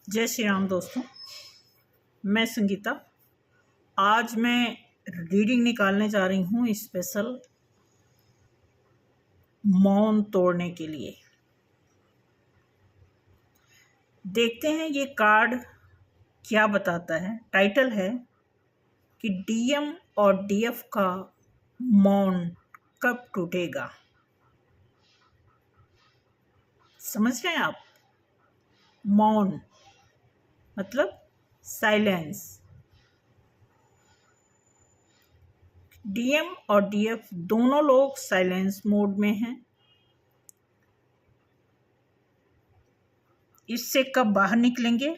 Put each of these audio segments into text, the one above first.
जय श्री राम दोस्तों। मैं संगीता। आज मैं रीडिंग निकालने जा रही हूँ स्पेशल मौन तोड़ने के लिए। देखते हैं ये कार्ड क्या बताता है। टाइटल है कि डीएम और डीएफ का मौन कब टूटेगा। समझ रहे हैं आप? मौन मतलब साइलेंस। डीएम और डीएफ दोनों लोग साइलेंस मोड में हैं। इससे कब बाहर निकलेंगे,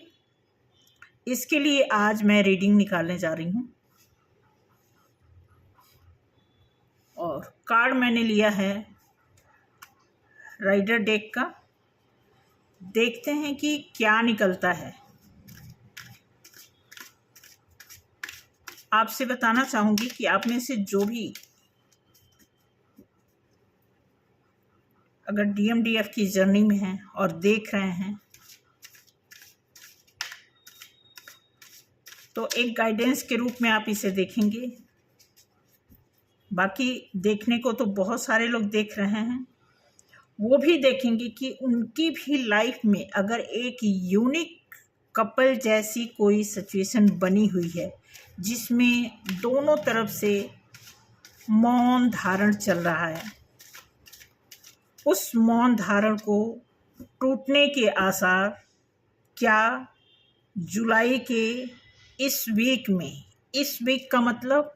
इसके लिए आज मैं रीडिंग निकालने जा रही हूँ। और कार्ड मैंने लिया है राइडर डेक का। देखते हैं कि क्या निकलता है। आपसे बताना चाहूँगी कि आप में से जो भी अगर डीएमडीएफ की जर्नी में हैं और देख रहे हैं तो एक गाइडेंस के रूप में आप इसे देखेंगे। बाकी देखने को तो बहुत सारे लोग देख रहे हैं, वो भी देखेंगे कि उनकी भी लाइफ में अगर एक यूनिक कपल जैसी कोई सिचुएशन बनी हुई है जिसमें दोनों तरफ से मौन धारण चल रहा है, उस मौन धारण को टूटने के आसार क्या जुलाई के इस वीक में, इस वीक का मतलब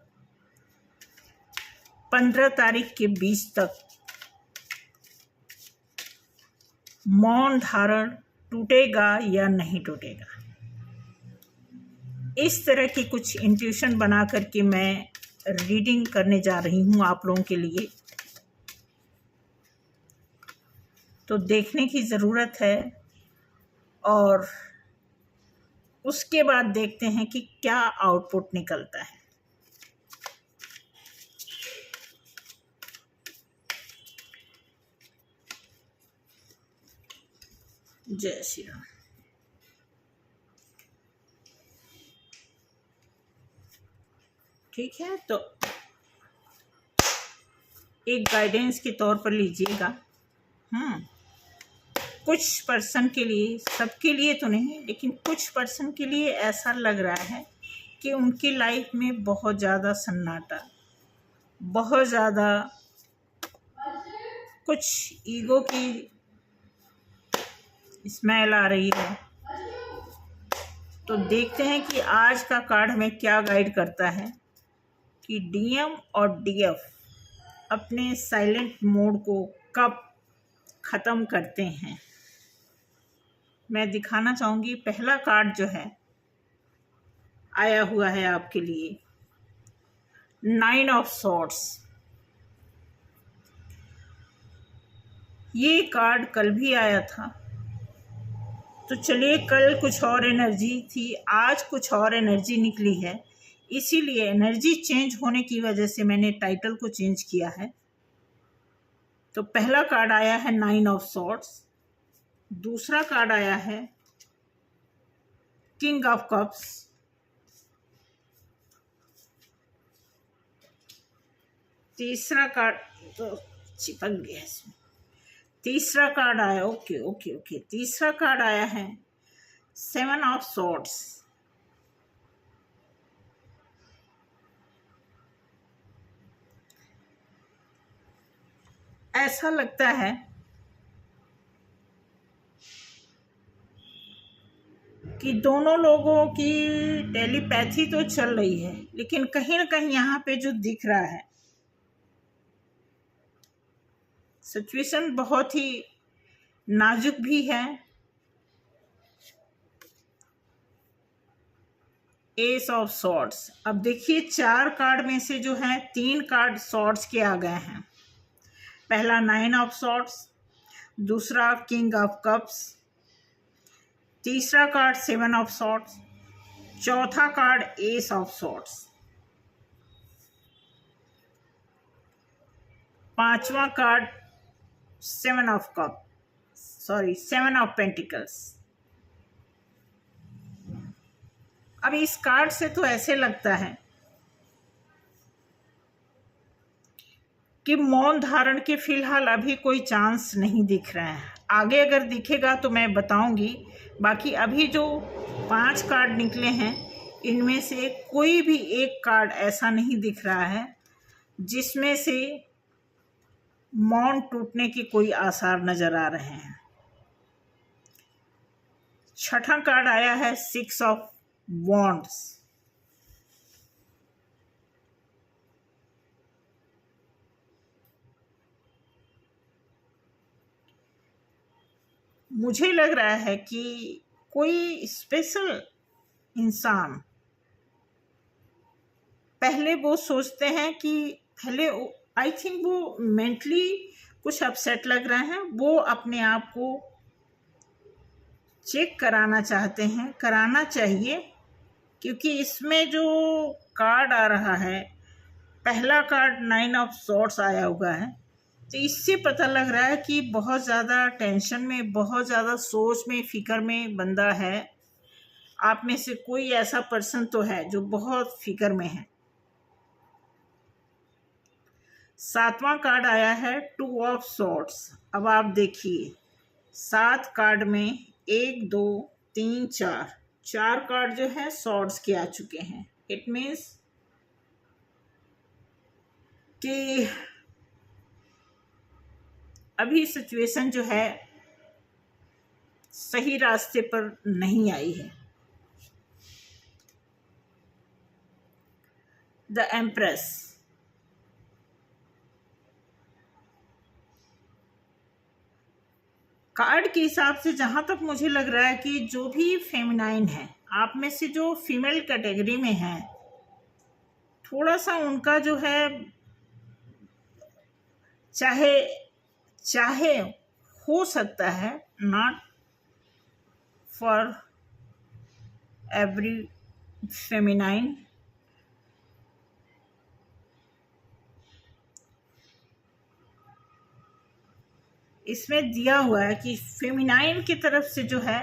15 तारीख के बीच तक मौन धारण टूटेगा या नहीं टूटेगा। इस तरह की कुछ इंट्यूशन बना करके मैं रीडिंग करने जा रही हूँ आप लोगों के लिए। तो देखने की ज़रूरत है और उसके बाद देखते हैं कि क्या आउटपुट निकलता है। जय श्री राम। ठीक है, तो एक गाइडेंस के तौर पर लीजिएगा। कुछ पर्सन के लिए, सबके लिए तो नहीं, लेकिन कुछ पर्सन के लिए ऐसा लग रहा है कि उनकी लाइफ में बहुत ज़्यादा सन्नाटा, बहुत ज़्यादा कुछ ईगो की स्मेल आ रही है। तो देखते हैं कि आज का कार्ड हमें क्या गाइड करता है कि डीएम और डीएफ अपने साइलेंट मोड को कब ख़त्म करते हैं। मैं दिखाना चाहूँगी। पहला कार्ड जो है आया हुआ है आपके लिए 9 ऑफ सॉर्ड्स। ये कार्ड कल भी आया था, तो चलिए कल कुछ और एनर्जी थी, आज कुछ और एनर्जी निकली है, इसीलिए एनर्जी चेंज होने की वजह से मैंने टाइटल को चेंज किया है। तो पहला कार्ड आया है 9 ऑफ सॉर्ड्स। दूसरा कार्ड आया है किंग ऑफ कप्स। तीसरा कार्ड तो चिपक गया इसमें। तीसरा कार्ड आया, ओके, तीसरा कार्ड आया है 7 ऑफ सॉर्ड्स। ऐसा लगता है कि दोनों लोगों की टेलीपैथी तो चल रही है, लेकिन कहीं ना कहीं यहाँ पे जो दिख रहा है सिचुएशन बहुत ही नाजुक भी है। S of swords. अब देखिए 4 कार्ड में से जो है 3 कार्ड सॉर्ड्स के आ गए हैं। पहला 9 ऑफ सॉर्ड्स, दूसरा किंग ऑफ कप्स, तीसरा कार्ड 7 ऑफ सॉर्ड्स, चौथा कार्ड एस ऑफ सॉर्ड्स, पांचवा कार्ड 7 ऑफ पेंटिकल्स। अब इस कार्ड से तो ऐसे लगता है कि मौन धारण के फिलहाल अभी कोई चांस नहीं दिख रहा है। आगे अगर दिखेगा तो मैं बताऊंगी। बाकी अभी जो 5 कार्ड निकले हैं इनमें से कोई भी एक कार्ड ऐसा नहीं दिख रहा है जिसमें से मौन टूटने के कोई आसार नजर आ रहे हैं। छठा कार्ड आया है 6 ऑफ वॉन्ड्स। मुझे लग रहा है कि कोई स्पेशल इंसान, पहले वो सोचते हैं कि पहले आई थिंक वो मेंटली कुछ अपसेट लग रहे हैं, वो अपने आप को चेक कराना चाहते हैं, कराना चाहिए। क्योंकि इसमें जो कार्ड आ रहा है, पहला कार्ड 9 ऑफ सॉर्ड्स आया हुआ है, तो इससे पता लग रहा है कि बहुत ज़्यादा टेंशन में, बहुत ज़्यादा सोच में, फिक्र में बंदा है। आप में से कोई ऐसा पर्सन तो है जो बहुत फिक्र में है। 7वां कार्ड आया है 2 ऑफ सॉर्ड्स। अब आप देखिए 7 कार्ड में 1 2 3 4 कार्ड जो है सॉर्ड्स के आ चुके हैं। इट मीन्स कि अभी सिचुएशन जो है सही रास्ते पर नहीं आई है। द एम्प्रेस, कार्ड के हिसाब से जहां तक मुझे लग रहा है कि जो भी फेमिनाइन है, आप में से जो फीमेल कैटेगरी में है, थोड़ा सा उनका जो है चाहे हो सकता है, नॉट फॉर एवरी फेमिनाइन, इसमें दिया हुआ है कि फेमिनाइन की तरफ से जो है,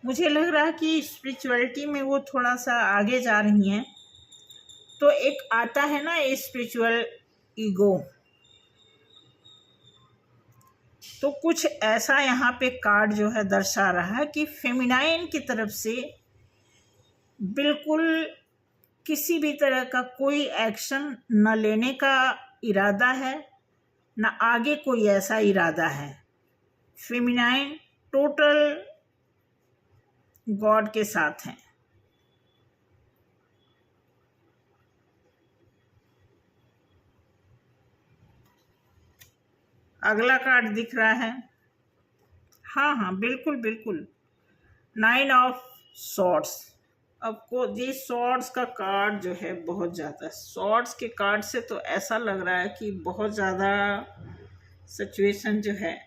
मुझे लग रहा है कि स्पिरिचुअलिटी में वो थोड़ा सा आगे जा रही हैं। तो एक आता है ना स्पिरिचुअल ईगो, तो कुछ ऐसा यहाँ पे कार्ड जो है दर्शा रहा है कि फेमिनाइन की तरफ से बिल्कुल किसी भी तरह का कोई एक्शन न लेने का इरादा है, न आगे कोई ऐसा इरादा है। फेमिनाइन टोटल गॉड के साथ हैं। अगला कार्ड दिख रहा है, हाँ बिल्कुल बिल्कुल, 9 ऑफ सॉर्ड्स। अब को ये सॉर्ड्स का कार्ड जो है बहुत ज़्यादा, सॉर्ड्स के कार्ड से तो ऐसा लग रहा है कि बहुत ज़्यादा सिचुएशन जो है,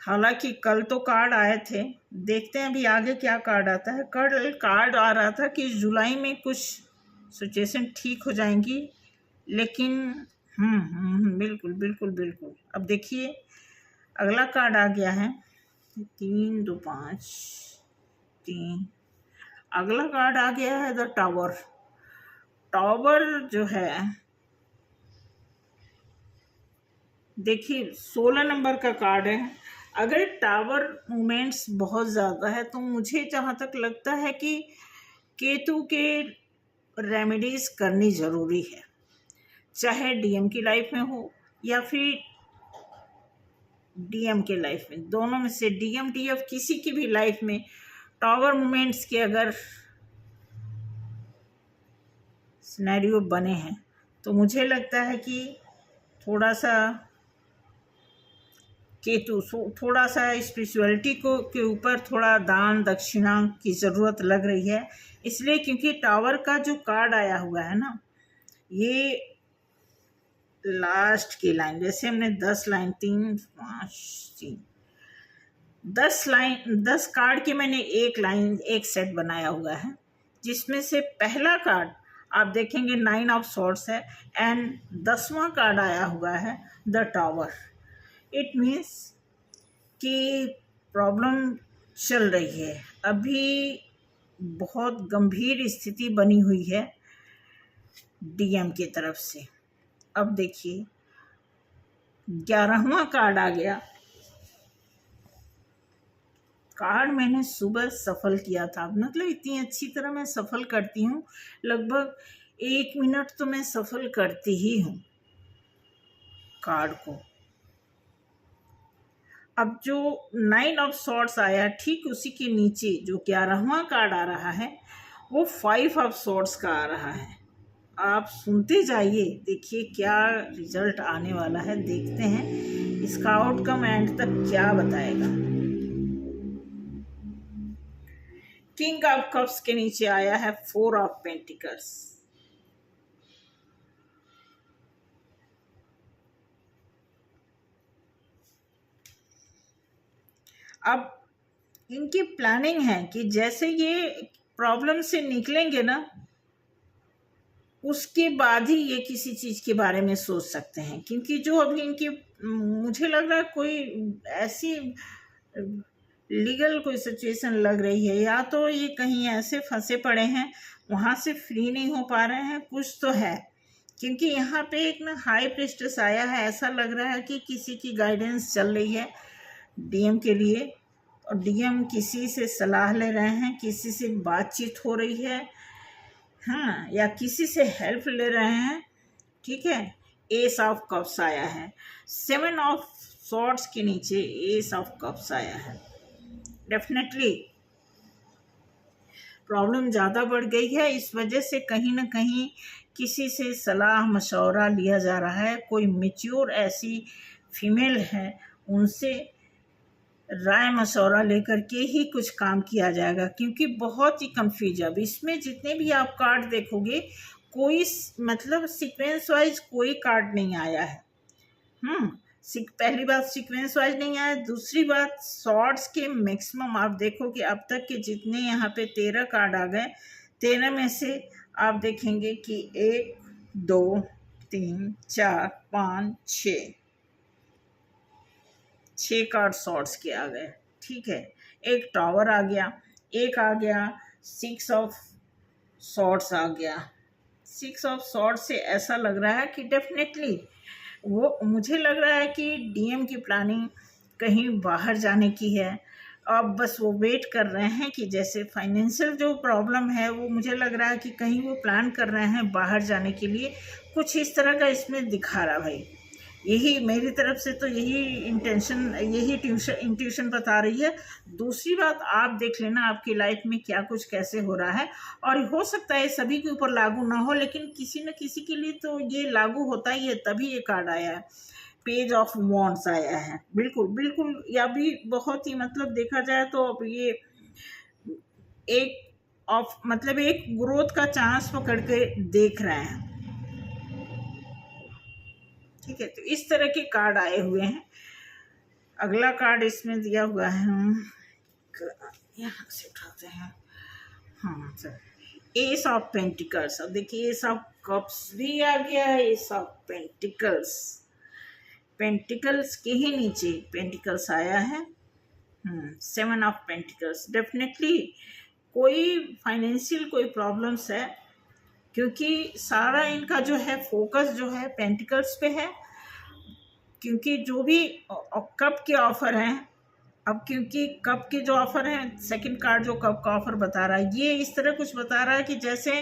हालांकि कल तो कार्ड आए थे, देखते हैं अभी आगे क्या कार्ड आता है। कल कार्ड आ रहा था कि जुलाई में कुछ सिचुएशन ठीक हो जाएंगी, लेकिन बिल्कुल बिल्कुल बिल्कुल। अब देखिए अगला कार्ड आ गया है 3 2 5 3। अगला कार्ड आ गया है द टावर। टावर जो है देखिए 16 नंबर का कार्ड है। अगर टावर मूवमेंट्स बहुत ज़्यादा है तो मुझे जहाँ तक लगता है कि केतु के रेमेडीज करनी ज़रूरी है, चाहे डीएम की लाइफ में हो या फिर डीएम के लाइफ में, दोनों में से डीएम डीएफ किसी की भी लाइफ में टावर मूवमेंट्स के अगर सिनेरियो बने हैं तो मुझे लगता है कि थोड़ा सा केतु, थोड़ा सा स्पिरिचुअलिटी को के ऊपर थोड़ा दान दक्षिणा की ज़रूरत लग रही है। इसलिए क्योंकि टावर का जो कार्ड आया हुआ है ना, ये लास्ट की लाइन, जैसे हमने 10 लाइन 3 5 3 10 लाइन 10 कार्ड की मैंने एक लाइन एक सेट बनाया हुआ है, जिसमें से पहला कार्ड आप देखेंगे 9 ऑफ सॉर्ड्स है एंड 10वां कार्ड आया हुआ है द टावर। इट मीन्स कि प्रॉब्लम चल रही है, अभी बहुत गंभीर स्थिति बनी हुई है डीएम की तरफ से। अब देखिए 11वां कार्ड आ गया। कार्ड मैंने सुबह सफल किया था, मतलब इतनी अच्छी तरह मैं सफल करती हूँ, लगभग 1 मिनट तो मैं सफल करती ही हूँ कार्ड को। अब जो 9 ऑफ सॉर्ड्स आया, ठीक उसी के नीचे जो 11वां कार्ड आ रहा है वो 5 ऑफ सॉर्ड्स का आ रहा है। आप सुनते जाइए, देखिए क्या रिजल्ट आने वाला है, देखते हैं इसका आउटकम एंड तक क्या बताएगा। किंग ऑफ कप्स के नीचे आया है 4 ऑफ पेंटिकल्स। अब इनकी प्लानिंग है कि जैसे ये प्रॉब्लम से निकलेंगे ना, उसके बाद ही ये किसी चीज के बारे में सोच सकते हैं, क्योंकि जो अभी इनकी मुझे लग रहा है कोई ऐसी लीगल कोई सिचुएशन लग रही है, या तो ये कहीं ऐसे फंसे पड़े हैं वहां से फ्री नहीं हो पा रहे हैं, कुछ तो है। क्योंकि यहाँ पे एक ना हाई प्रिस्टेस आया है, ऐसा लग रहा है कि किसी की गाइडेंस चल रही है डीएम के लिए, और डीएम किसी से सलाह ले रहे हैं, किसी से बातचीत हो रही है, हाँ, या किसी से हेल्प ले रहे हैं। ठीक है, एस ऑफ कप्स आया है, 7 ऑफ सॉर्ड्स के नीचे एस ऑफ कप्स आया है। डेफिनेटली प्रॉब्लम ज़्यादा बढ़ गई है, इस वजह से कहीं ना कहीं किसी से सलाह मशवरा लिया जा रहा है। कोई मैच्योर ऐसी फीमेल है, उनसे राय मशवरा लेकर के ही कुछ काम किया जाएगा, क्योंकि बहुत ही कंफ्यूज। अब इसमें जितने भी आप कार्ड देखोगे, कोई मतलब सीक्वेंस वाइज कोई कार्ड नहीं आया है। पहली बात सीक्वेंस वाइज नहीं आया, दूसरी बात सॉर्ड्स के मैक्सिमम आप देखो कि अब तक के जितने यहाँ पे 13 कार्ड आ गए, 13 में से आप देखेंगे कि 1 2 3 4 5 6 कार्ड सॉर्ड्स के आ गए। ठीक है, एक टावर आ गया, एक आ गया 6 ऑफ सॉर्ड्स आ गया। 6 ऑफ सॉर्ड्स से ऐसा लग रहा है कि डेफिनेटली वो, मुझे लग रहा है कि डीएम की प्लानिंग कहीं बाहर जाने की है। अब बस वो वेट कर रहे हैं कि जैसे फाइनेंशियल जो प्रॉब्लम है, वो मुझे लग रहा है कि कहीं वो प्लान कर रहे हैं बाहर जाने के लिए, कुछ इस तरह का इसमें दिखा रहा भाई। यही मेरी तरफ से तो यही इंटेंशन, यही इंट्यूशन बता रही है। दूसरी बात आप देख लेना आपकी लाइफ में क्या कुछ कैसे हो रहा है, और हो सकता है सभी के ऊपर लागू ना हो, लेकिन किसी न किसी के लिए तो ये लागू होता ही है, तभी ये कार्ड आया है। पेज ऑफ वॉन्ड्स आया है, बिल्कुल बिल्कुल, या भी बहुत ही मतलब देखा जाए तो अब ये एक ऑफ मतलब एक ग्रोथ का चांस पकड़ के देख रहे हैं। ठीक है, तो इस तरह के कार्ड आए हुए हैं। अगला कार्ड इसमें दिया हुआ है, हम यहाँ से उठाते हैं। हाँ सर, एस ऑफ पेंटिकल्स। अब देखिए एस ऑफ कप्स भी आ गया है, एस ऑफ पेंटिकल्स, पेंटिकल्स के ही नीचे पेंटिकल्स आया है। 7 ऑफ पेंटिकल्स। डेफिनेटली कोई फाइनेंशियल कोई प्रॉब्लम्स है, क्योंकि सारा इनका जो है फोकस जो है पेंटिकल्स पे है, क्योंकि जो भी कप के ऑफर हैं, अब क्योंकि कप के जो ऑफर हैं, सेकंड कार्ड जो कप का ऑफर बता रहा है, ये इस तरह कुछ बता रहा है कि जैसे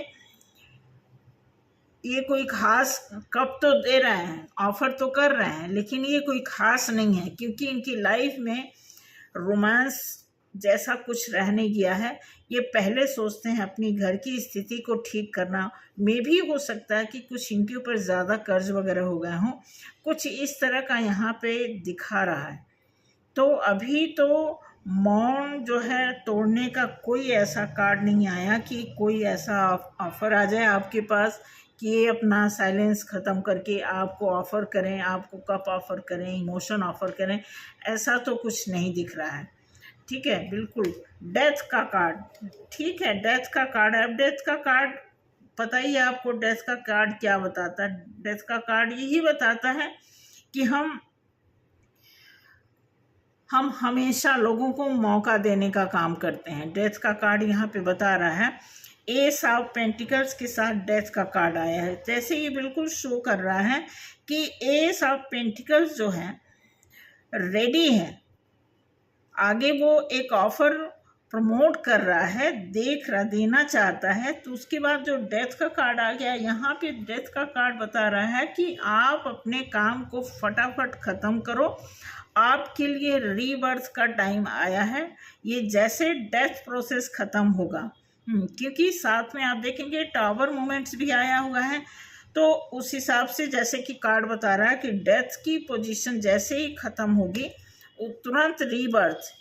ये कोई खास कप तो दे रहे हैं, ऑफर तो कर रहे हैं, लेकिन ये कोई खास नहीं है, क्योंकि इनकी लाइफ में रोमांस जैसा कुछ रह नहीं गया है। ये पहले सोचते हैं अपनी घर की स्थिति को ठीक करना, में भी हो सकता है कि कुछ इनके ऊपर ज़्यादा कर्ज वगैरह हो गए हों, कुछ इस तरह का यहाँ पे दिखा रहा है। तो अभी तो मौन जो है तोड़ने का कोई ऐसा कार्ड नहीं आया कि कोई ऐसा ऑफर आ जाए आपके पास कि ये अपना साइलेंस ख़त्म करके आपको ऑफ़र करें, आपको कप ऑफ़र करें, इमोशन ऑफ़र करें, ऐसा तो कुछ नहीं दिख रहा है। ठीक है, बिल्कुल। डेथ का कार्ड, ठीक है, डेथ का कार्ड है। अब डेथ का कार्ड पता ही है आपको, डेथ का कार्ड क्या बताता है? डेथ का कार्ड यही बताता है कि हम हमेशा लोगों को मौका देने का काम करते हैं। डेथ का कार्ड यहाँ पे बता रहा है, एस ऑफ पेंटिकल्स के साथ डेथ का कार्ड आया है। जैसे ये बिल्कुल शो कर रहा है कि एस ऑफ पेंटिकल्स जो है रेडी है, आगे वो एक ऑफर प्रमोट कर रहा है, देना चाहता है। तो उसके बाद जो डेथ का कार्ड आ गया, यहाँ पे डेथ का कार्ड बता रहा है कि आप अपने काम को फटाफट ख़त्म करो, आपके लिए रीबर्थ का टाइम आया है। ये जैसे डेथ प्रोसेस ख़त्म होगा, क्योंकि साथ में आप देखेंगे टावर मोमेंट्स भी आया हुआ है, तो उस हिसाब से जैसे कि कार्ड बता रहा है कि डेथ की पोजीशन जैसे ही ख़त्म होगी तुरंत रीबर्थ,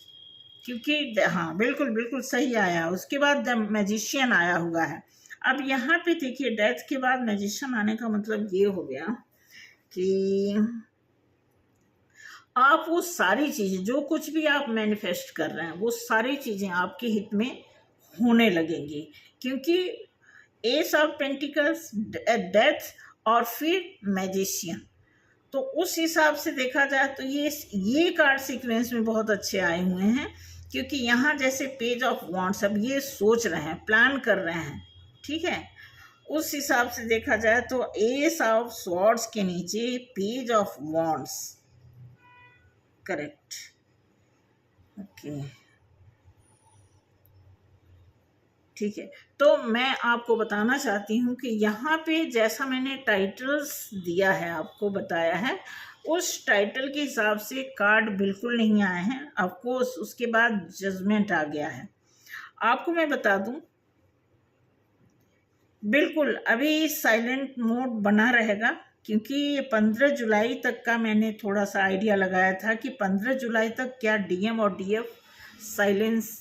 क्योंकि हाँ बिल्कुल बिल्कुल सही आया। उसके बाद द मैजिशियन आया हुआ है। अब यहाँ पे देखिए डेथ के बाद मैजिशियन आने का मतलब ये हो गया कि आप वो सारी चीज़ें, जो कुछ भी आप मैनिफेस्ट कर रहे हैं, वो सारी चीज़ें आपके हित में होने लगेंगी, क्योंकि एस ऑफ पेंटिकल्स, डेथ और फिर मैजिशियन। तो उस हिसाब से देखा जाए तो ये कार्ड सीक्वेंस में बहुत अच्छे आए हुए हैं, क्योंकि यहाँ जैसे पेज ऑफ वॉन्ड्स, अब ये सोच रहे हैं, प्लान कर रहे हैं, ठीक है। उस हिसाब से देखा जाए तो एस ऑफ स्वॉर्ड्स के नीचे page of wands, correct, okay, ठीक है। तो मैं आपको बताना चाहती हूँ कि यहाँ पे जैसा मैंने टाइटल्स दिया है, आपको बताया है, उस टाइटल के हिसाब से कार्ड बिल्कुल नहीं आए हैं। ऑफकोर्स उसके बाद जजमेंट आ गया है। आपको मैं बता दूं, बिल्कुल अभी साइलेंट मोड बना रहेगा, क्योंकि 15 जुलाई तक का मैंने थोड़ा सा आइडिया लगाया था कि 15 जुलाई तक क्या डीएम और डीएफ साइलेंस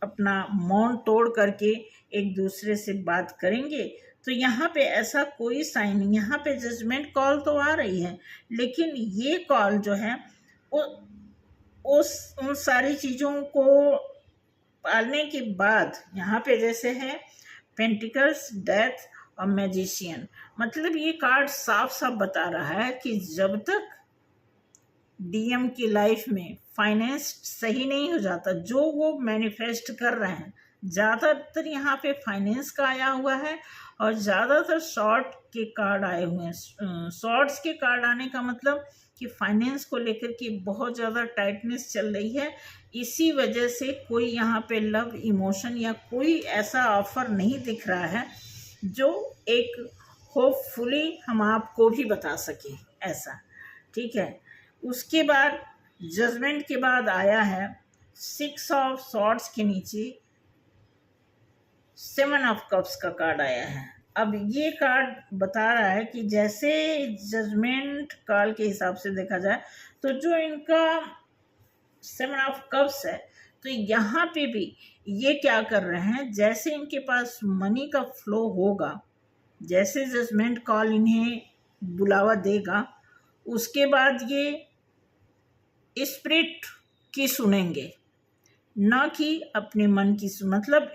अपना मौन तोड़ करके एक दूसरे से बात करेंगे। तो यहाँ पे ऐसा कोई साइन नहीं, यहाँ पे जजमेंट कॉल तो आ रही है, लेकिन ये कॉल जो है उन सारी चीज़ों को पालने के बाद यहाँ पे जैसे है पेंटिकल्स, डेथ और मैजिशियन, मतलब ये कार्ड साफ साफ बता रहा है कि जब तक डीएम की लाइफ में फाइनेंस सही नहीं हो जाता, जो वो मैनिफेस्ट कर रहे हैं, ज़्यादातर यहाँ पे फाइनेंस का आया हुआ है और ज़्यादातर शॉर्ट के कार्ड आए हुए हैं। शॉर्ट्स के कार्ड आने का मतलब कि फाइनेंस को लेकर के बहुत ज़्यादा टाइटनेस चल रही है। इसी वजह से कोई यहाँ पे लव इमोशन या कोई ऐसा ऑफर नहीं दिख रहा है जो एक होपफुली हम आपको भी बता सके ऐसा, ठीक है। उसके बाद जजमेंट के बाद आया है 6 ऑफ सॉर्ड्स के नीचे 7 ऑफ कप्स का कार्ड आया है। अब ये कार्ड बता रहा है कि जैसे जजमेंट कॉल के हिसाब से देखा जाए तो जो इनका 7 ऑफ कप्स है, तो यहाँ पे भी ये क्या कर रहे हैं, जैसे इनके पास मनी का फ्लो होगा, जैसे जजमेंट कॉल इन्हें बुलावा देगा, उसके बाद ये स्पिरिट की सुनेंगे, ना कि अपने मन की। मतलब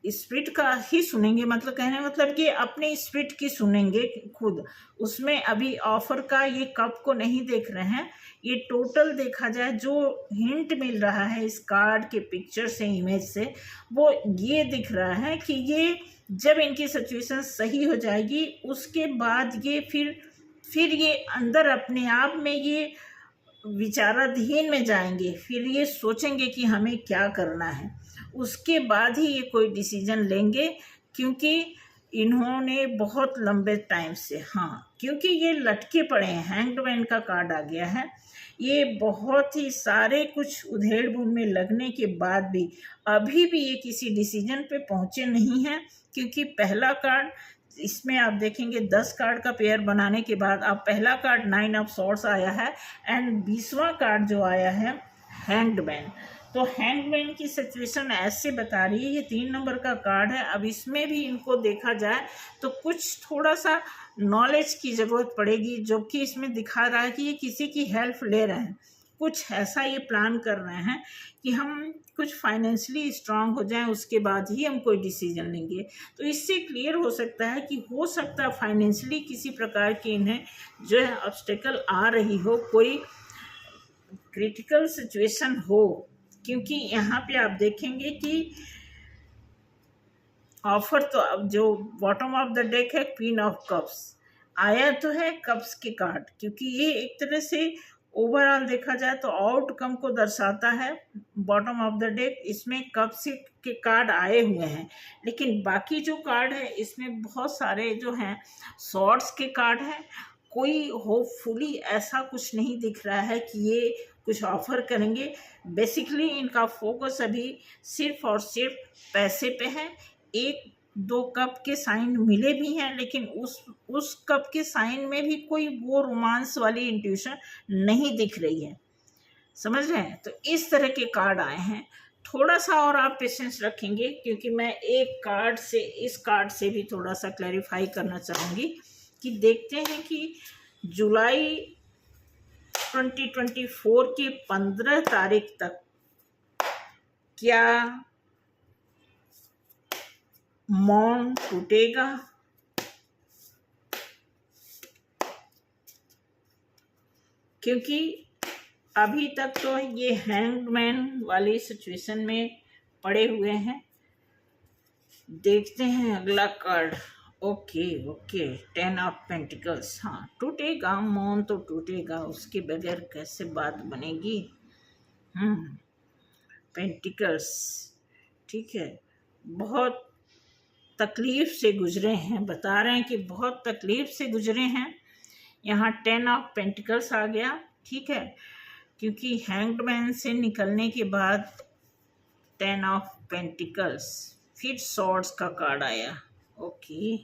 स्पिरिट का ही सुनेंगे, मतलब कहने मतलब कि अपने स्पिरिट की सुनेंगे खुद। उसमें अभी ऑफर का ये कप को नहीं देख रहे हैं, ये टोटल देखा जाए जो हिंट मिल रहा है इस कार्ड के पिक्चर से, इमेज से, वो ये दिख रहा है कि ये जब इनकी सिचुएशन सही हो जाएगी उसके बाद ये फिर ये अंदर अपने आप में ये विचाराधीन में जाएंगे, फिर ये सोचेंगे कि हमें क्या करना है, उसके बाद ही ये कोई डिसीजन लेंगे, क्योंकि इन्होंने बहुत लंबे टाइम से, हाँ, क्योंकि ये लटके पड़े हैं। हैंग्ड मैन का कार्ड आ गया है। ये बहुत ही सारे कुछ उधेड़ बुन में लगने के बाद भी अभी भी ये किसी डिसीजन पे पहुँचे नहीं हैं, क्योंकि पहला कार्ड, इसमें आप देखेंगे 10 कार्ड का पेयर बनाने के बाद अब पहला कार्ड 9 ऑफ सॉर्ड्स आया है एंड 20वां कार्ड जो आया है हैंग्ड मैन। तो हैंगमैन की सिचुएशन ऐसे बता रही है, ये 3 नंबर का कार्ड है। अब इसमें भी इनको देखा जाए तो कुछ थोड़ा सा नॉलेज की ज़रूरत पड़ेगी, जो कि इसमें दिखा रहा है कि ये किसी की हेल्प ले रहे हैं, कुछ ऐसा ये प्लान कर रहे हैं कि हम कुछ फाइनेंशियली स्ट्रांग हो जाएं, उसके बाद ही हम कोई डिसीजन लेंगे। तो इससे क्लियर हो सकता है कि हो सकता है फाइनेंशियली किसी प्रकार की इन्हें जो है ऑब्स्टेकल आ रही हो, कोई क्रिटिकल सिचुएशन हो, क्योंकि यहाँ पे आप देखेंगे कि ऑफर तो अब जो बॉटम ऑफ द डेक है क्वीन ऑफ कप्स आया तो है कप्स के कार्ड, क्योंकि ये एक तरह से ओवरऑल देखा जाए तो आउटकम को दर्शाता है। बॉटम ऑफ द डेक इसमें कप्स के कार्ड आए हुए हैं, लेकिन बाकी जो कार्ड है इसमें बहुत सारे जो हैं सॉर्ड्स के कार्ड हैं। कोई होपफुली ऐसा कुछ नहीं दिख रहा है कि ये कुछ ऑफर करेंगे। बेसिकली इनका फोकस अभी सिर्फ और सिर्फ पैसे पे है। एक दो कप के साइन मिले भी हैं, लेकिन उस कप के साइन में भी कोई वो रोमांस वाली इंट्यूशन नहीं दिख रही है, समझ रहे हैं। तो इस तरह के कार्ड आए हैं। थोड़ा सा और आप पेशेंस रखेंगे, क्योंकि मैं एक कार्ड से इस कार्ड से भी थोड़ा सा क्लैरिफाई करना चाहूँगी कि देखते हैं कि जुलाई 2024 की 15 तारीख तक क्या मौन टूटेगा, क्योंकि अभी तक तो ये हैंगमैन वाली सिचुएशन में पड़े हुए हैं। देखते हैं अगला card. Okay okay, 10 of pentacles. हाँ, टूटेगा मौन तो टूटेगा, उसके बगैर कैसे बात बनेगी। पेंटिकल्स, ठीक है, बहुत तकलीफ से गुजरे हैं, बता रहे हैं कि बहुत तकलीफ से गुजरे हैं। यहाँ 10 ऑफ पेंटिकल्स आ गया, ठीक है, क्योंकि हैंग्ड मैन से निकलने के बाद 10 ऑफ पेंटिकल्स, फिर सॉर्ड्स का कार्ड आया। ओके,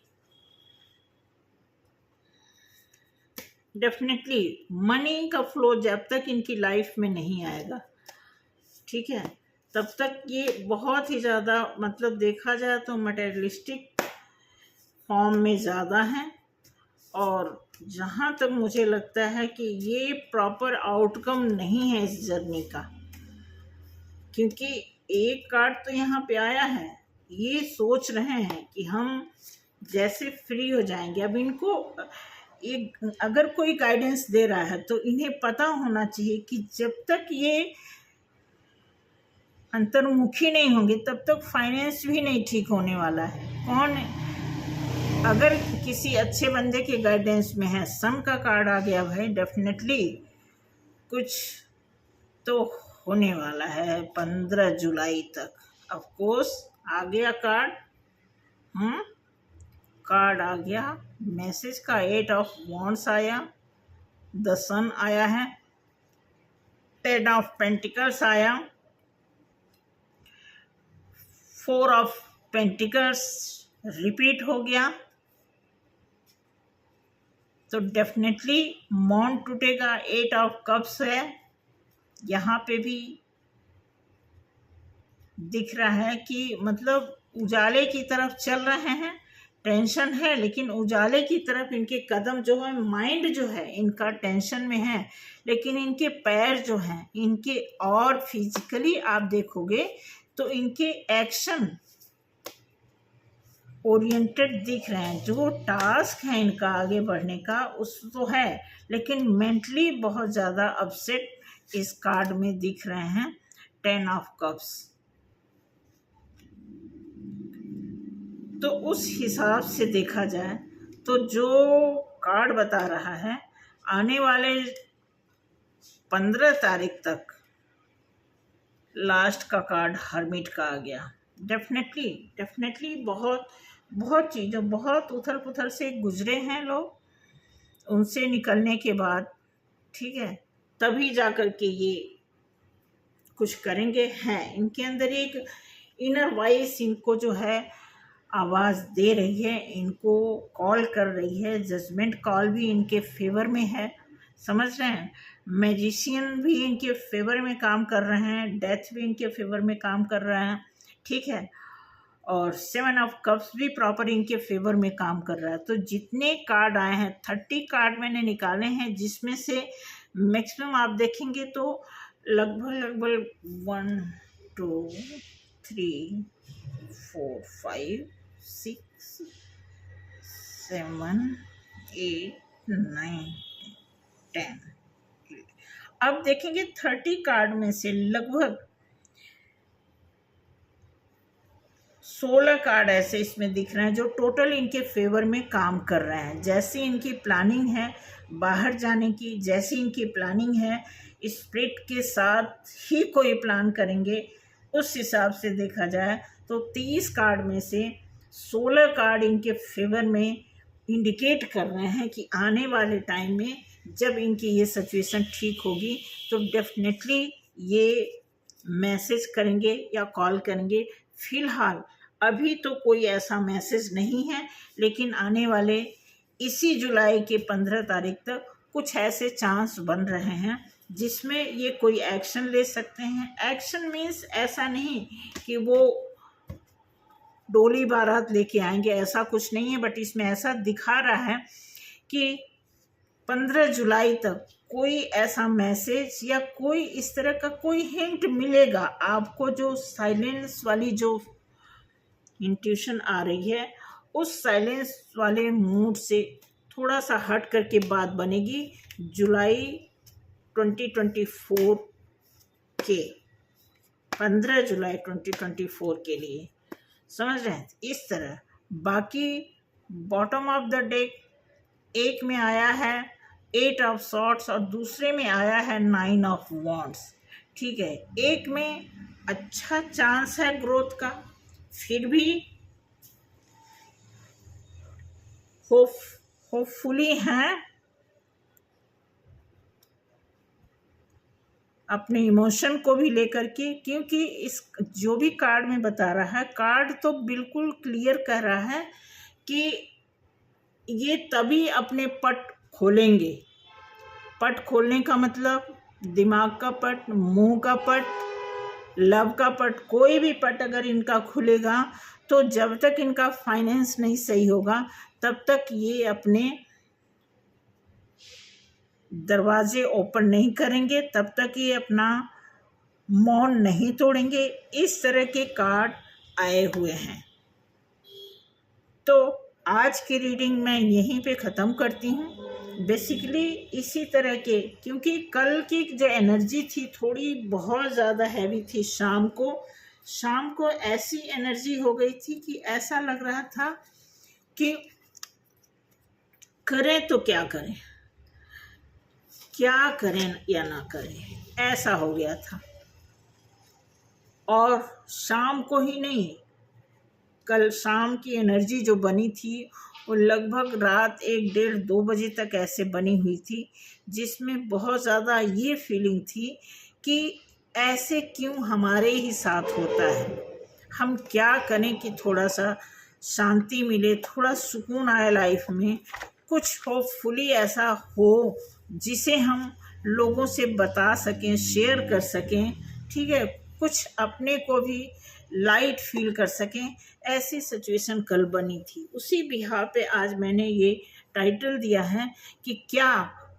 डेफिनेटली मनी का फ्लो जब तक इनकी लाइफ में नहीं आएगा, ठीक है, तब तक ये बहुत ही ज़्यादा, मतलब देखा जाए तो मटेरियलिस्टिक फॉर्म में ज़्यादा है। और जहाँ तक मुझे लगता है कि ये प्रॉपर आउटकम नहीं है इस जर्नी का, क्योंकि एक कार्ड तो यहाँ पे आया है, ये सोच रहे हैं कि हम जैसे फ्री हो जाएंगे। अब इनको एक अगर कोई गाइडेंस दे रहा है तो इन्हें पता होना चाहिए कि जब तक ये अंतर्मुखी नहीं होंगे तब तक फाइनेंस भी नहीं ठीक होने वाला है। कौन अगर किसी अच्छे बंदे के गाइडेंस में है, सन का कार्ड आ गया भाई, डेफिनेटली कुछ तो होने वाला है 15 जुलाई तक। ऑफ कोर्स आ गया कार्ड, कार्ड आ गया, मैसेज का 8 ऑफ वॉन्ड्स आया, द सन आया है, 10 ऑफ पेंटिकल्स आया, 4 ऑफ पेंटिकल्स रिपीट हो गया। तो डेफिनेटली मौन टूटेगा, 8 ऑफ कप्स है, यहाँ पे भी दिख रहा है कि मतलब उजाले की तरफ चल रहे हैं। टेंशन है, लेकिन उजाले की तरफ इनके कदम जो है, माइंड जो है इनका टेंशन में है, लेकिन इनके पैर जो हैं इनके, और फिजिकली आप देखोगे तो इनके एक्शन ओरिएंटेड दिख रहे हैं। जो टास्क है इनका आगे बढ़ने का उस तो है, लेकिन मेंटली बहुत ज़्यादा अपसेट इस कार्ड में दिख रहे हैं। 10 ऑफ कप्स, तो उस हिसाब से देखा जाए तो जो कार्ड बता रहा है आने वाले 15 तारीख तक, लास्ट का कार्ड हर्मिट का आ गया। डेफिनेटली बहुत चीज़ों, बहुत उथल पुथल से गुजरे हैं लोग, उनसे निकलने के बाद, ठीक है, तभी जा कर के ये कुछ करेंगे। हैं इनके अंदर एक इनर वॉइस इनको जो है आवाज़ दे रही है, इनको कॉल कर रही है। जजमेंट कॉल भी इनके फेवर में है, समझ रहे हैं। मैजिशियन भी इनके फेवर में काम कर रहे हैं, डेथ भी इनके फेवर में काम कर रहे हैं, ठीक है, और 7 ऑफ कप्स भी प्रॉपर इनके फेवर में काम कर रहा है। तो जितने कार्ड आए हैं 30 कार्ड मैंने निकाले हैं, जिसमें से मैक्सिमम आप देखेंगे तो लगभग 1 2 3 4 5 6 7 8 9 10 अब देखेंगे 30 कार्ड में से लगभग 16 कार्ड ऐसे इसमें दिख रहे हैं जो टोटल इनके फेवर में काम कर रहे हैं। जैसी इनकी प्लानिंग है बाहर जाने की, जैसी इनकी प्लानिंग है स्प्रिट के साथ ही कोई प्लान करेंगे, उस हिसाब से देखा जाए तो 30 कार्ड में से 16 कार्ड इनके फेवर में इंडिकेट कर रहे हैं कि आने वाले टाइम में जब इनकी ये सिचुएशन ठीक होगी तो डेफिनेटली ये मैसेज करेंगे या कॉल करेंगे। फिलहाल अभी तो कोई ऐसा मैसेज नहीं है, लेकिन आने वाले इसी जुलाई के 15 तारीख तक कुछ ऐसे चांस बन रहे हैं जिसमें ये कोई एक्शन ले सकते हैं। एक्शन मीन्स ऐसा नहीं कि वो डोली बारात लेके आएंगे, ऐसा कुछ नहीं है, बट इसमें ऐसा दिखा रहा है कि 15 जुलाई तक कोई ऐसा मैसेज या कोई इस तरह का कोई हिंट मिलेगा आपको। जो साइलेंस वाली जो इंट्यूशन आ रही है उस साइलेंस वाले मूड से थोड़ा सा हट करके बात बनेगी जुलाई 2024 के 15 जुलाई 2024 के लिए, समझ रहे हैं। इस तरह बाकी बॉटम ऑफ द डेक एक में आया है 8 ऑफ सॉर्ट्स और दूसरे में आया है 9 ऑफ वॉन्ड्स। ठीक है, एक में अच्छा चांस है ग्रोथ का, फिर भी होपफुली हैं अपने इमोशन को भी लेकर के, क्योंकि इस जो भी कार्ड में बता रहा है कार्ड तो बिल्कुल क्लियर कह रहा है कि ये तभी अपने पट खोलेंगे। पट खोलने का मतलब दिमाग का पट, मुंह का पट, लव का पट, कोई भी पट अगर इनका खुलेगा तो जब तक इनका फाइनेंस नहीं सही होगा तब तक ये अपने दरवाजे ओपन नहीं करेंगे, तब तक ये अपना मौन नहीं तोड़ेंगे। इस तरह के कार्ड आए हुए हैं। तो आज की रीडिंग मैं यहीं पे ख़त्म करती हूँ। बेसिकली इसी तरह के, क्योंकि कल की जो एनर्जी थी थोड़ी बहुत ज़्यादा हैवी थी। शाम को ऐसी एनर्जी हो गई थी कि ऐसा लग रहा था कि करें तो क्या करें, क्या करें या ना करें, ऐसा हो गया था। और शाम को ही नहीं, कल शाम की एनर्जी जो बनी थी वो लगभग रात 1, 1:30, 2 बजे तक ऐसे बनी हुई थी, जिसमें बहुत ज़्यादा ये फीलिंग थी कि ऐसे क्यों हमारे ही साथ होता है, हम क्या करें कि थोड़ा सा शांति मिले, थोड़ा सुकून आए लाइफ में, कुछ होपफुली ऐसा हो जिसे हम लोगों से बता सकें, शेयर कर सकें। ठीक है, कुछ अपने को भी लाइट फील कर सकें, ऐसी सिचुएशन कल बनी थी। उसी बिहार पे आज मैंने ये टाइटल दिया है कि क्या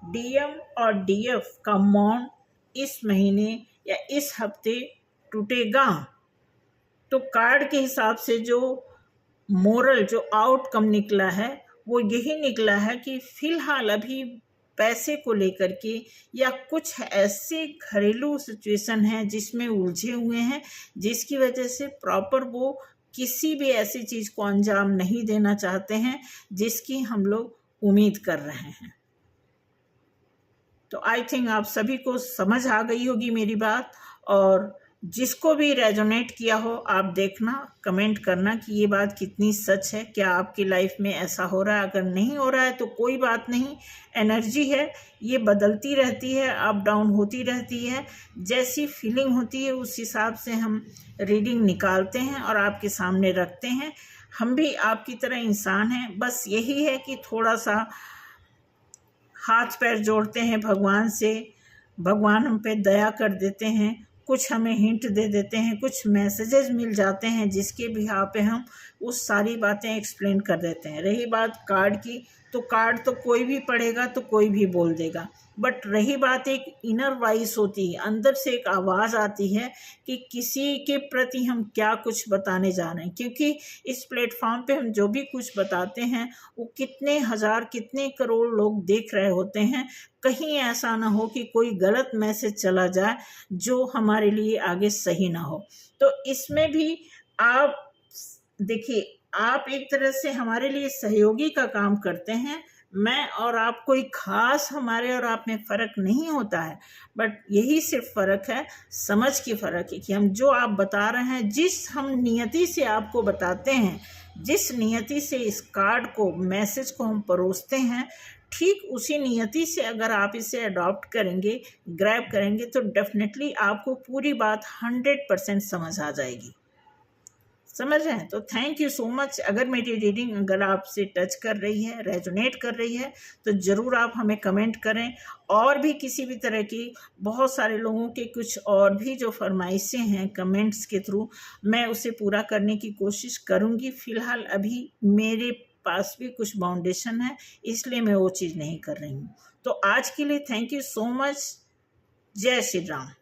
डीएम और डीएफ का मौन इस महीने या इस हफ्ते टूटेगा। तो कार्ड के हिसाब से जो मोरल, जो आउटकम निकला है वो यही निकला है कि फिलहाल अभी पैसे को लेकर के या कुछ ऐसे घरेलू सिचुएशन है जिसमें उलझे हुए हैं, जिसकी वजह से प्रॉपर वो किसी भी ऐसी चीज़ को अंजाम नहीं देना चाहते हैं जिसकी हम लोग उम्मीद कर रहे हैं। तो आई थिंक आप सभी को समझ आ गई होगी मेरी बात, और जिसको भी रेजोनेट किया हो आप देखना, कमेंट करना कि ये बात कितनी सच है, क्या आपकी लाइफ में ऐसा हो रहा है। अगर नहीं हो रहा है तो कोई बात नहीं, एनर्जी है, ये बदलती रहती है, अप डाउन होती रहती है। जैसी फीलिंग होती है उस हिसाब से हम रीडिंग निकालते हैं और आपके सामने रखते हैं। हम भी आपकी तरह इंसान हैं, बस यही है कि थोड़ा सा हाथ पैर जोड़ते हैं भगवान से, भगवान हम पे दया कर देते हैं, कुछ हमें हिंट दे देते हैं, कुछ मैसेजेस मिल जाते हैं जिसके बिहाफ पे हम उस सारी बातें एक्सप्लेन कर देते हैं। रही बात कार्ड की, तो कार्ड तो कोई भी पढ़ेगा तो कोई भी बोल देगा, बट रही बात एक इनर वॉइस होती है, अंदर से एक आवाज़ आती है कि किसी के प्रति हम क्या कुछ बताने जा रहे हैं। क्योंकि इस प्लेटफॉर्म पे हम जो भी कुछ बताते हैं वो कितने हज़ार कितने करोड़ लोग देख रहे होते हैं। कहीं ऐसा ना हो कि कोई गलत मैसेज चला जाए जो हमारे लिए आगे सही ना हो। तो इसमें भी आप देखिए, आप एक तरह से हमारे लिए सहयोगी का काम करते हैं। मैं और आप कोई खास हमारे और आप में फ़र्क नहीं होता है, बट यही सिर्फ फ़र्क है, समझ की फ़र्क है कि हम जो आप बता रहे हैं, जिस हम नियति से आपको बताते हैं, जिस नियति से इस कार्ड को मैसेज को हम परोसते हैं, ठीक उसी नियति से अगर आप इसे अडॉप्ट करेंगे, ग्रैब करेंगे, तो डेफिनेटली आपको पूरी बात 100% समझ आ जाएगी। समझ रहे हैं? तो थैंक यू सो मच। अगर मेरी रीडिंग अगर आपसे टच कर रही है, रेजोनेट कर रही है, तो ज़रूर आप हमें कमेंट करें। और भी किसी भी तरह की बहुत सारे लोगों के कुछ और भी जो फरमाइशें हैं कमेंट्स के थ्रू, मैं उसे पूरा करने की कोशिश करूँगी। फ़िलहाल अभी मेरे पास भी कुछ बाउंडेशन है, इसलिए मैं वो चीज़ नहीं कर रही हूँ। तो आज के लिए थैंक यू सो मच। जय श्री राम।